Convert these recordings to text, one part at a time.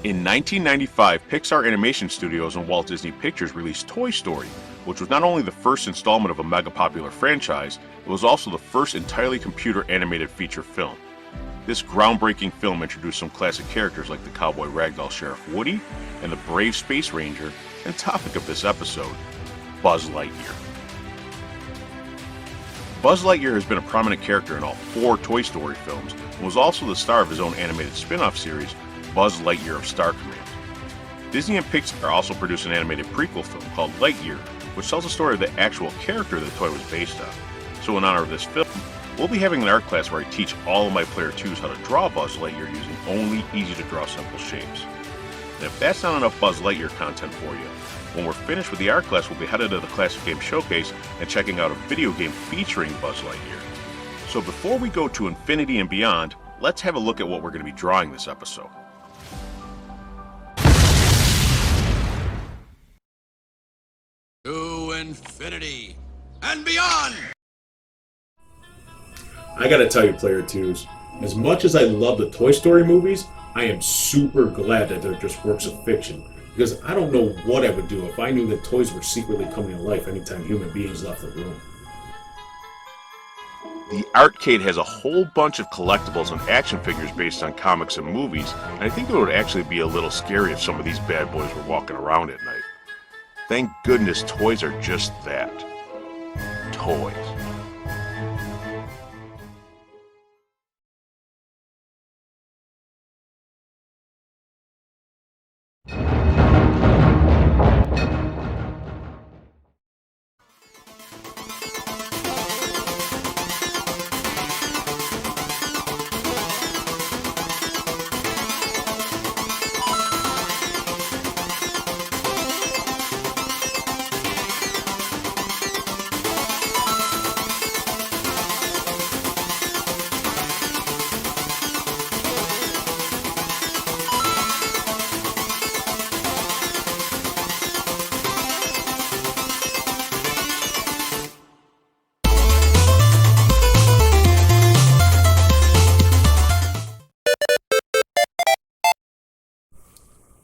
In 1995, Pixar Animation Studios and Walt Disney Pictures released Toy Story, which was not only the first installment of a mega popular franchise, it was also the first entirely computer animated feature film. This groundbreaking film introduced some classic characters like the cowboy ragdoll Sheriff Woody and the brave Space Ranger, and topic of this episode, Buzz Lightyear. Buzz Lightyear has been a prominent character in all 4 Toy Story films and was also the star of his own animated spin-off series, Buzz Lightyear of Star Command. Disney and Pixar also produced an animated prequel film called Lightyear, which tells the story of the actual character the toy was based on. So in honor of this film, we'll be having an art class where I teach all of my Player 2s how to draw Buzz Lightyear using only easy-to-draw simple shapes. And if that's not enough Buzz Lightyear content for you, when we're finished with the art class, we'll be headed to the Classic Game Showcase and checking out a video game featuring Buzz Lightyear. So before we go to infinity and beyond, let's have a look at what we're going to be drawing this episode. To infinity and beyond! I gotta tell you, Player 2s, as much as I love the Toy Story movies, I am super glad that they're just works of fiction. Because I don't know what I would do if I knew that toys were secretly coming to life anytime human beings left the room. The Artcade has a whole bunch of collectibles and action figures based on comics and movies, and I think it would actually be a little scary if some of these bad boys were walking around at night. Thank goodness toys are just that. Toys.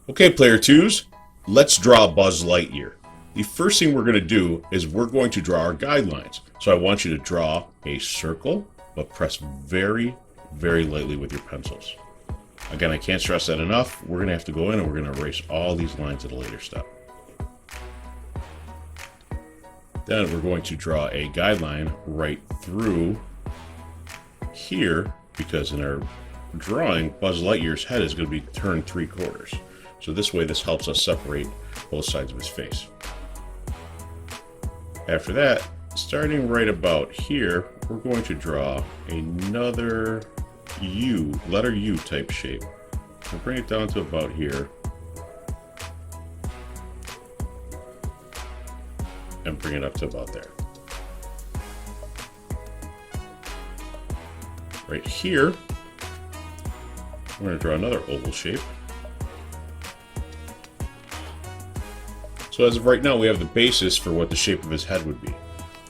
Okay, Player 2s, let's draw Buzz Lightyear. The first thing we're going to do is we're going to draw our guidelines. So I want you to draw a circle, but press very, very lightly with your pencils. Again, I can't stress that enough. We're going to have to go in and we're going to erase all these lines at a later step. Then we're going to draw a guideline right through here, because in our drawing, Buzz Lightyear's head is going to be turned 3/4. So this way, this helps us separate both sides of his face. After that, starting right about here, we're going to draw another U, letter U type shape. We'll bring it down to about here. And bring it up to about there. Right here, we're going to draw another oval shape. So as of right now, we have the basis for what the shape of his head would be.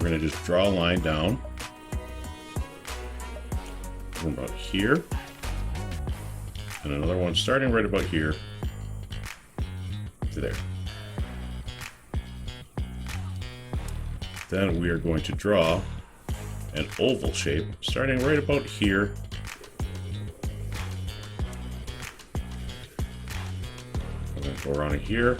We're going to just draw a line down from about here, and another one starting right about here to there. Then we are going to draw an oval shape starting right about here and then go around here.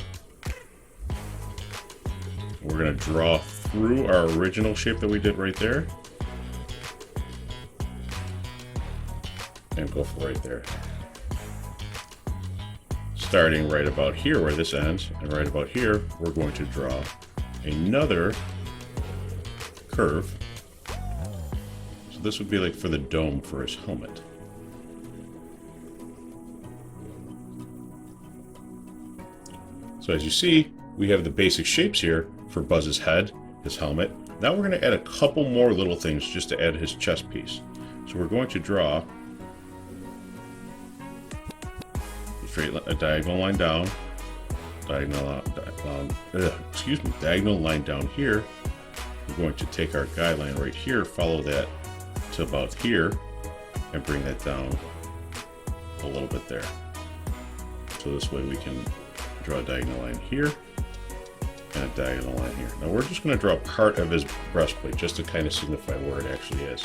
We're going to draw through our original shape that we did right there and go for right there. Starting right about here where this ends, and right about here, we're going to draw another curve. So this would be like for the dome for his helmet. So as you see, we have the basic shapes here for Buzz's head, his helmet. Now we're going to add a couple more little things just to add his chest piece. So we're going to draw a diagonal line down, diagonal line down here. We're going to take our guideline right here, follow that to about here, and bring that down a little bit there. So this way we can draw a diagonal line here and a diagonal line here. Now we're just going to draw part of his breastplate just to kind of signify where it actually is.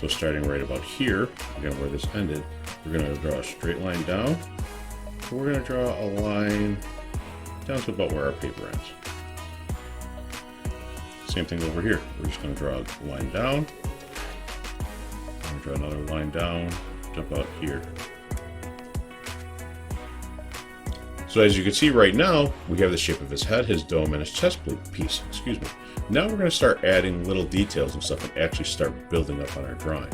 So starting right about here, again where this ended, we're going to draw a straight line down. So we're going to draw a line down to about where our paper ends. Same thing over here. We're just going to draw a line down. And draw another line down to about here. So as you can see right now, we have the shape of his head, his dome, and his chest piece. Excuse me. Now we're going to start adding little details and stuff and actually start building up on our drawing.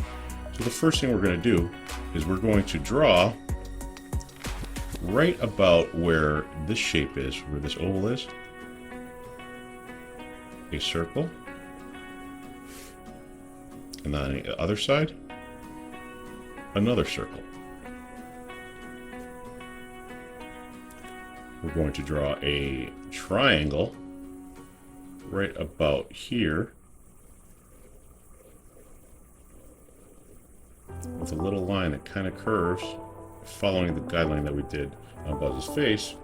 So the first thing we're going to do is we're going to draw right about where this shape is, where this oval is, a circle, and then on the other side, another circle. We're going to draw a triangle right about here with a little line that kind of curves, following the guideline that we did on Buzz's face.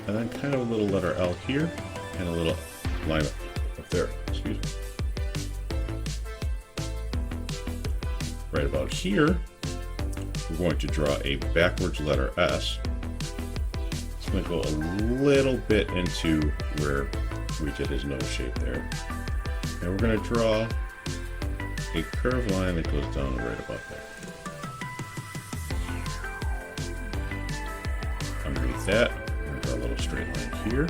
And then kind of a little letter L here and a little line up there, excuse me. Right about here, we're going to draw a backwards letter S. It's going to go a little bit into where we did his nose shape there. And we're going to draw a curved line that goes down right about there. Underneath that, we're going to draw a little straight line here.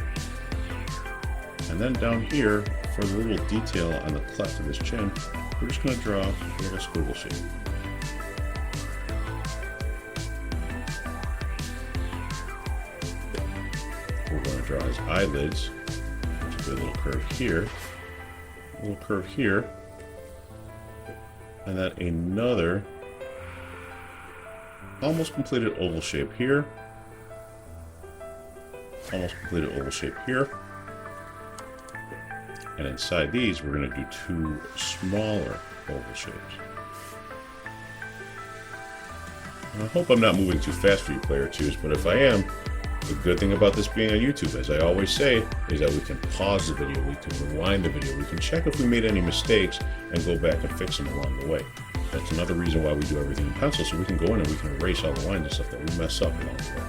And then down here, for the little detail on the cleft of his chin, we're just going to draw a little squiggle shape. We're going to draw his eyelids, which will be a little curve here, a little curve here, and then another almost completed oval shape here, almost completed oval shape here, and inside these we're going to do two smaller oval shapes. And I hope I'm not moving too fast for you player twos, but if I am, the good thing about this being on YouTube, as I always say, is that we can pause the video, we can rewind the video, we can check if we made any mistakes and go back and fix them along the way. That's another reason why we do everything in pencil, so we can go in and we can erase all the lines and stuff that we mess up along the way.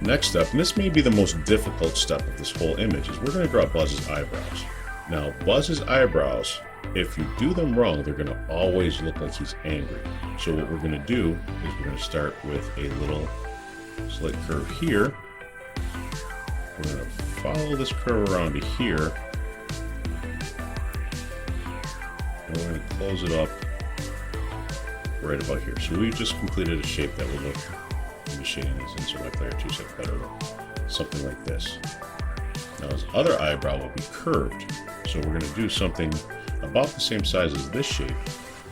Next step, and this may be the most difficult step of this whole image, is we're going to draw Buzz's eyebrows. Now, Buzz's eyebrows, if you do them wrong, they're going to always look like he's angry. So what we're going to do is we're going to start with a little slight curve here. We're going to follow this curve around to here. And we're going to close it up right about here. So we just completed a shape that will look, I'm just shading these in so my player 2 said better look. Something like this. Now his other eyebrow will be curved. So we're going to do something about the same size as this shape.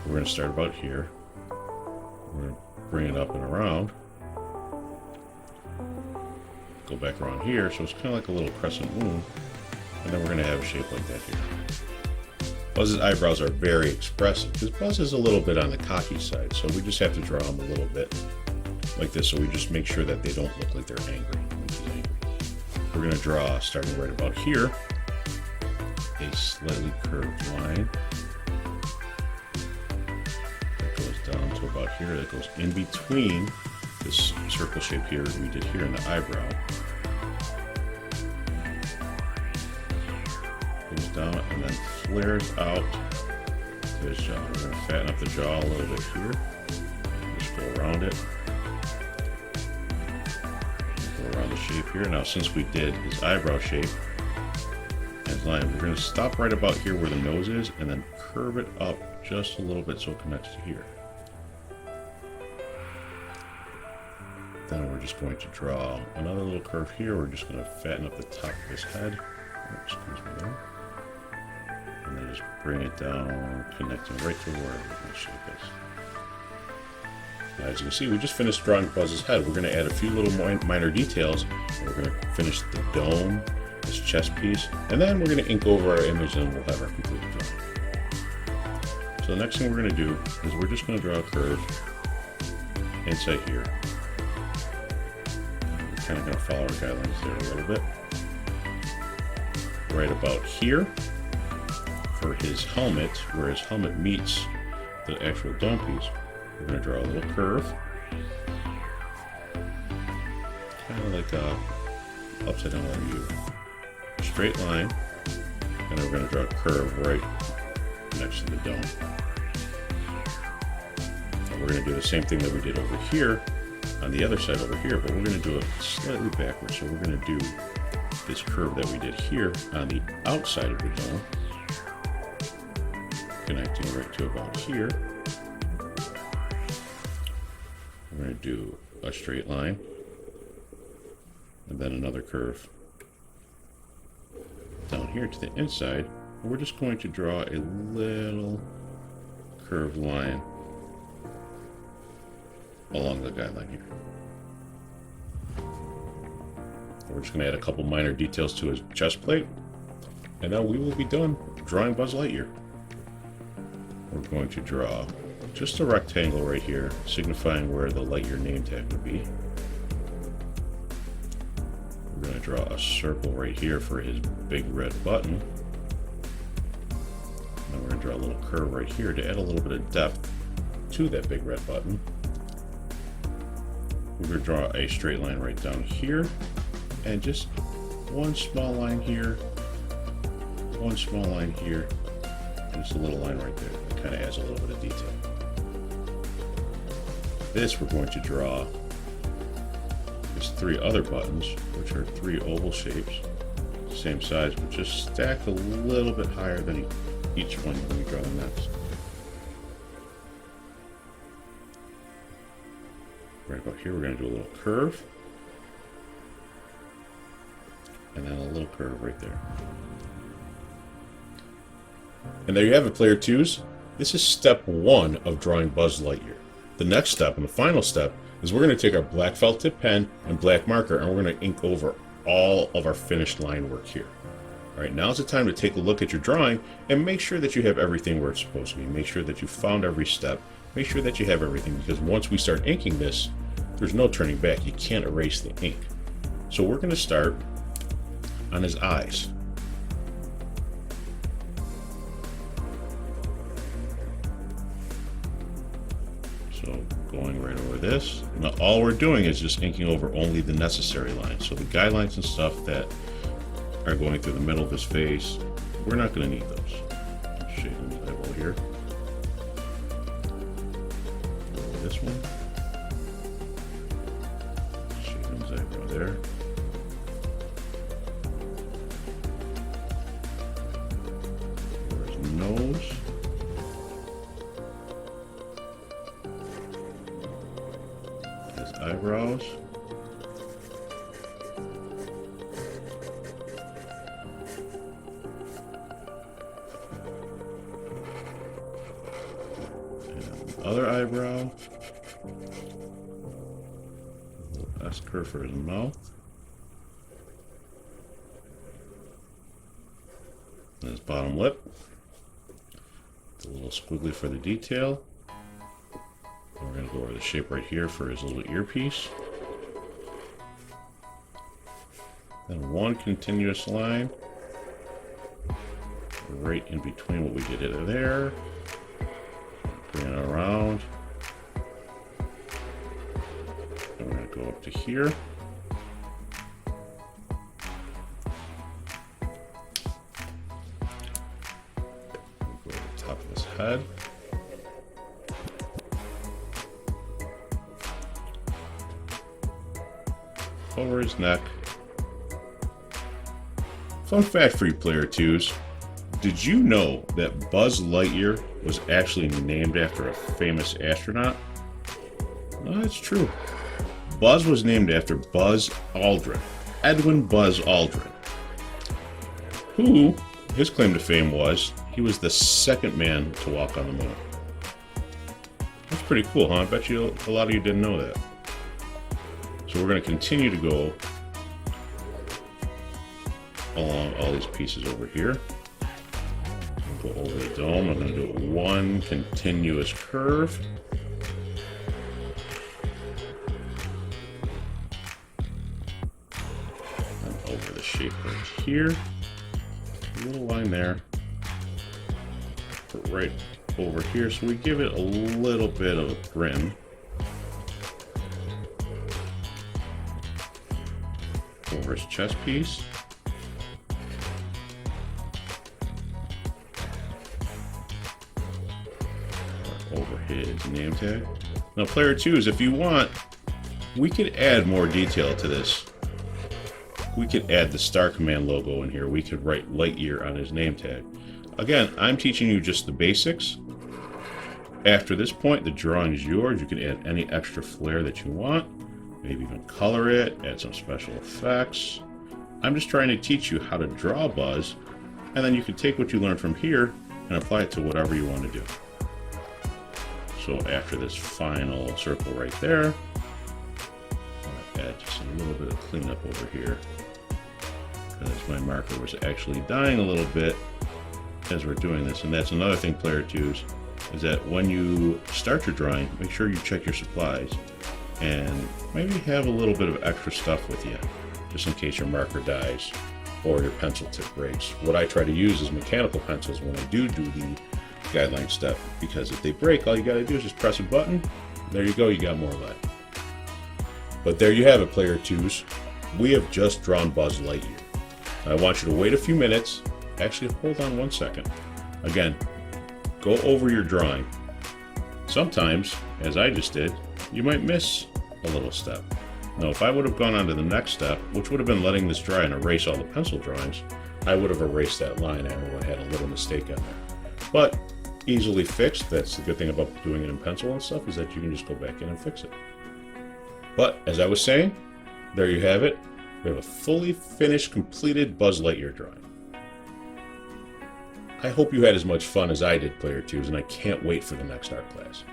We're going to start about here. We're going to bring it up and around. Go back around here, so it's kind of like a little crescent moon, and then we're going to have a shape like that here. Buzz's eyebrows are very expressive because Buzz is a little bit on the cocky side, so we just have to draw them a little bit like this, so we just make sure that they don't look like they're angry when he's angry. We're going to draw, starting right about here, a slightly curved line that goes down to about here, that goes in between this circle shape here we did here in the eyebrow. Goes down and then flares out to his jaw. We're going to fatten up the jaw a little bit here. Just go around it. Go around the shape here. Now since we did his eyebrow shape and his line, we're going to stop right about here where the nose is and then curve it up just a little bit so it connects to here. Then we're just going to draw another little curve here. We're just going to fatten up the top of his head. Excuse me there. And then just bring it down, connecting right to where the shape is. Now, as you can see, we just finished drawing Buzz's head. We're going to add a few little minor details. And we're going to finish the dome, this chest piece, and then we're going to ink over our image and we'll have our completed drawing. So the next thing we're going to do is we're just going to draw a curve inside here. We're kind of going to follow our guidelines there a little bit. Right about here for his helmet, where his helmet meets the actual dome piece, we're going to draw a little curve. Kind of like a upside down line view. Straight line, and then we're going to draw a curve right next to the dome. And we're going to do the same thing that we did over here on the other side over here, but we're going to do it slightly backwards. So we're going to do this curve that we did here on the outside of the dome, connecting right to about here. We're going to do a straight line and then another curve down here to the inside. And we're just going to draw a little curved line along the guideline here. We're just going to add a couple minor details to his chest plate, and then we will be done drawing Buzz Lightyear. We're going to draw just a rectangle right here, signifying where the Lightyear name tag would be. We're going to draw a circle right here for his big red button. And we're going to draw a little curve right here to add a little bit of depth to that big red button. We're going to draw a straight line right down here. And just one small line here, one small line here, and just a little line right there that kind of adds a little bit of detail. This we're going to draw these three other buttons, which are three oval shapes, same size, but just stacked a little bit higher than each one when we draw the next. Right about here, we're going to do a little curve. And then a little curve right there. And there you have it, player twos. This is step one of drawing Buzz Lightyear. The next step, and the final step, is we're going to take our black felt tip pen and black marker, and we're going to ink over all of our finished line work here. Alright, now's the time to take a look at your drawing and make sure that you have everything where it's supposed to be. Make sure that you found every step. Make sure that you have everything, because once we start inking this, there's no turning back. You can't erase the ink. So we're going to start on his eyes. So going right over this. Now all we're doing is just inking over only the necessary lines. So the guidelines and stuff that are going through the middle of his face, we're not going to need those. Shade him the eyeball here. This one. Shade him his eyebrow there. Nose. His eyebrows. And the other eyebrow. A little S curve for his mouth. And his bottom lip. A little squiggly for the detail. And we're going to go over the shape right here for his little earpiece. Then one continuous line right in between what we did there. Bring it around. And we're going to go up to here. Top of his head. Over his neck. Fun fact for you player twos. Did you know that Buzz Lightyear was actually named after a famous astronaut? No, that's true. Buzz was named after Buzz Aldrin, Edwin Buzz Aldrin, who, his claim to fame was, he was the second man to walk on the moon. That's pretty cool, huh? I bet you a lot of you didn't know that. So we're going to continue to go along all these pieces over here. go over the dome. I'm going to do one continuous curve. And over the shape right here. A little line there. Put right over here, so we give it a little bit of a grin. Over his chest piece. Over his name tag. Now player 2 is, if you want, we could add more detail to this. We could add the Star Command logo in here. We could write Lightyear on his name tag. Again, I'm teaching you just the basics. After this point, the drawing is yours. You can add any extra flair that you want. Maybe even color it, add some special effects. I'm just trying to teach you how to draw Buzz, and then you can take what you learned from here and apply it to whatever you want to do. So after this final circle right there, I'm going to add just a little bit of cleanup over here, because my marker was actually dying a little bit as we're doing this. And that's another thing, player 2s, is that when you start your drawing, make sure you check your supplies and maybe have a little bit of extra stuff with you, just in case your marker dies or your pencil tip breaks. What I try to use is mechanical pencils when I do the guideline step, because if they break, all you got to do is just press a button. There you go, you got more lead. But there you have it, player 2s. We have just drawn Buzz Lightyear. I want you to wait a few minutes. Actually, hold on one second. Again, go over your drawing. Sometimes, as I just did, you might miss a little step. Now, if I would have gone on to the next step, which would have been letting this dry and erase all the pencil drawings, I would have erased that line. I would have had a little mistake on there. But easily fixed. That's the good thing about doing it in pencil and stuff, is that you can just go back in and fix it. But as I was saying, there you have it. We have a fully finished, completed Buzz Lightyear drawing. I hope you had as much fun as I did, player 2s, and I can't wait for the next art class.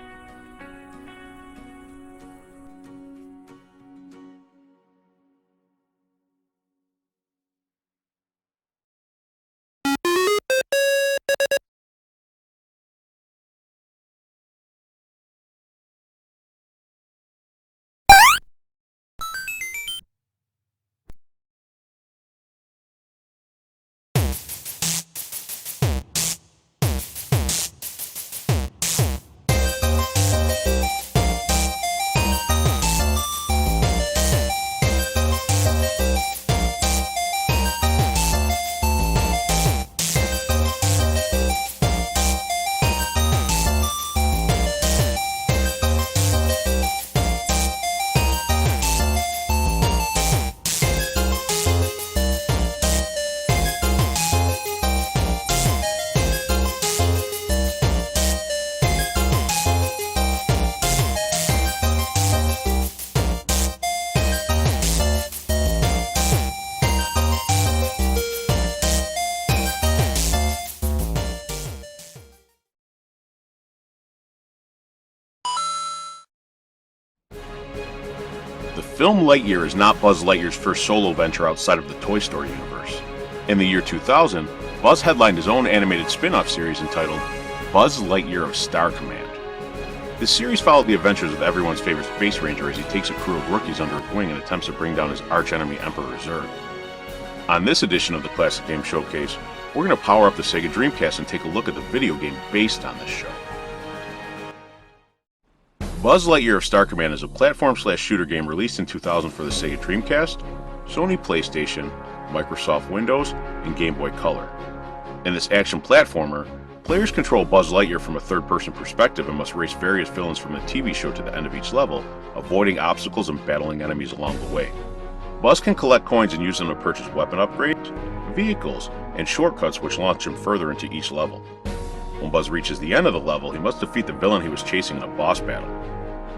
The film Lightyear is not Buzz Lightyear's first solo venture outside of the Toy Story universe. In the year 2000, Buzz headlined his own animated spin-off series entitled Buzz Lightyear of Star Command. This series followed the adventures of everyone's favorite Space Ranger as he takes a crew of rookies under his wing and attempts to bring down his arch-enemy Emperor Zurg. On this edition of the Classic Game Showcase, we're going to power up the Sega Dreamcast and take a look at the video game based on this show. Buzz Lightyear of Star Command is a platform/shooter game released in 2000 for the Sega Dreamcast, Sony PlayStation, Microsoft Windows, and Game Boy Color. In this action platformer, players control Buzz Lightyear from a third-person perspective and must race various villains from the TV show to the end of each level, avoiding obstacles and battling enemies along the way. Buzz can collect coins and use them to purchase weapon upgrades, vehicles, and shortcuts which launch him further into each level. When Buzz reaches the end of the level, he must defeat the villain he was chasing in a boss battle.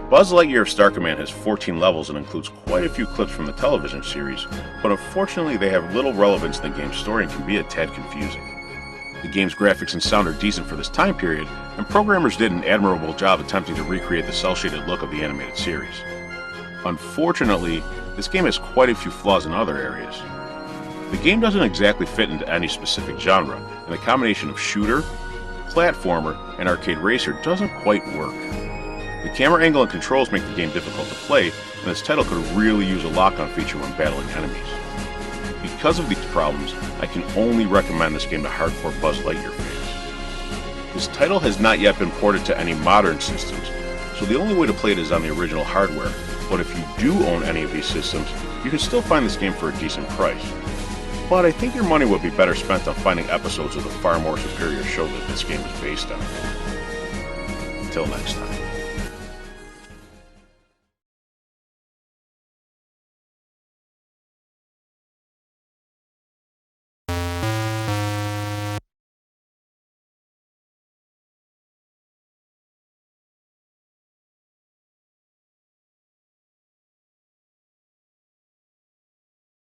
Buzz Lightyear of Star Command has 14 levels and includes quite a few clips from the television series, but unfortunately they have little relevance in the game's story and can be a tad confusing. The game's graphics and sound are decent for this time period, and programmers did an admirable job attempting to recreate the cel-shaded look of the animated series. Unfortunately, this game has quite a few flaws in other areas. The game doesn't exactly fit into any specific genre, and the combination of shooter, platformer and arcade racer doesn't quite work. The camera angle and controls make the game difficult to play, and this title could really use a lock-on feature when battling enemies. Because of these problems, I can only recommend this game to hardcore Buzz Lightyear fans. This title has not yet been ported to any modern systems, so the only way to play it is on the original hardware, but if you do own any of these systems, you can still find this game for a decent price. But I think your money would be better spent on finding episodes of the far more superior show that this game is based on. Until next time.